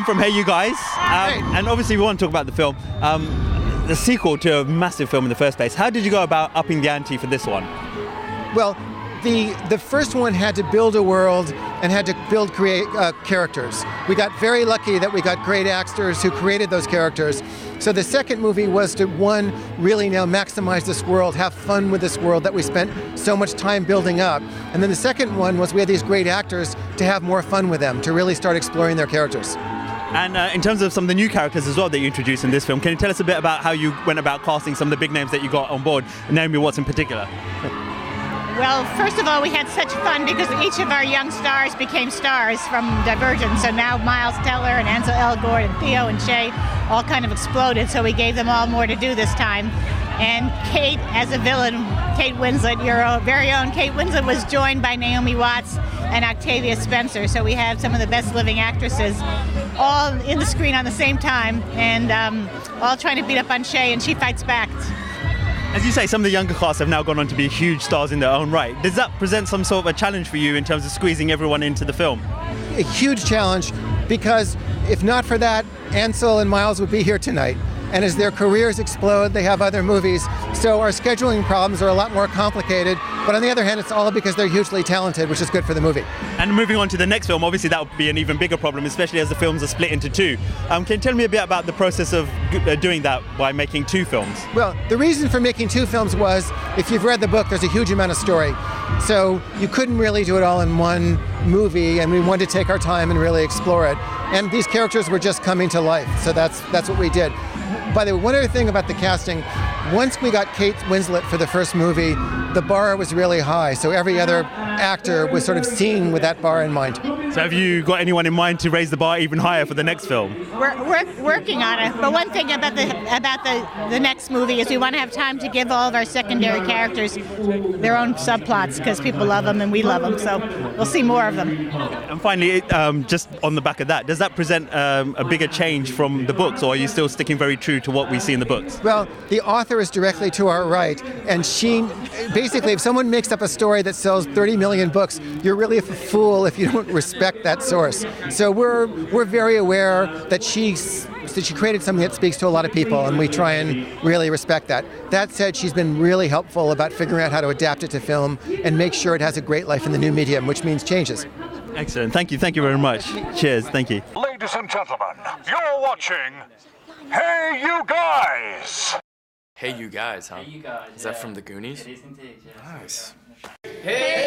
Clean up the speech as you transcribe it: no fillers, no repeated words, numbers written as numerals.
I'm from HeyUGuys, and obviously we want to talk about the film. The sequel to a massive film in the first place. How did you go about upping the ante for this one? Well, the first one had to build a world and had to create characters. We got very lucky that we got great actors who created those characters. So the second movie was to, one, really now maximize this world, have fun with this world that we spent so much time building up. And then the second one was we had these great actors to have more fun with them, to really start exploring their characters. And in terms of some of the new characters as well that you introduced in this film, can you tell us a bit about how you went about casting some of the big names that you got on board, Naomi Watts in particular? Well, first of all, we had such fun because each of our young stars became stars from Divergent. So now Miles Teller and Ansel, Elgort and Theo and Shay all kind of exploded. So we gave them all more to do this time. And Kate, as a villain, Kate Winslet, your very own Kate Winslet, was joined by Naomi Watts and Octavia Spencer. So we have some of the best living actresses all in the screen on the same time and all trying to beat up on Shay, and she fights back. As you say, some of the younger cast have now gone on to be huge stars in their own right. Does that present some sort of a challenge for you in terms of squeezing everyone into the film? A huge challenge, because if not for that, Ansel and Miles would be here tonight. And as their careers explode, they have other movies. So our scheduling problems are a lot more complicated. But on the other hand, it's all because they're hugely talented, which is good for the movie. And moving on to the next film, obviously that would be an even bigger problem, especially as the films are split into two. Can you tell me a bit about the process of doing that by making two films? Well, the reason for making two films was, if you've read the book, there's a huge amount of story. So you couldn't really do it all in one movie, and we wanted to take our time and really explore it. And these characters were just coming to life, so that's what we did. By the way, one other thing about the casting, once we got Kate Winslet for the first movie, the bar was really high, so every other actor was sort of seen with that bar in mind. So have you got anyone in mind to raise the bar even higher for the next film? We're working on it, but one thing about the next movie is we want to have time to give all of our secondary characters their own subplots, because people love them and we love them, so we'll see more of them. And finally, just on the back of that, does that present a bigger change from the books, or are you still sticking very true to what we see in the books? Well, the author is directly to our right, and she, basically, if someone makes up a story that sells 30 million books, you're really a fool if you don't respect that source. So we're very aware that she created something that speaks to a lot of people, and we try and really respect that. That said, she's been really helpful about figuring out how to adapt it to film and make sure it has a great life in the new medium, which means changes. Excellent. Thank you very much. Cheers. Thank you. Ladies and gentlemen, you're watching HeyUGuys! Hey, you guys, huh? Hey, you guys. Is that from the Goonies? It is indeed, yeah. Nice. Hey,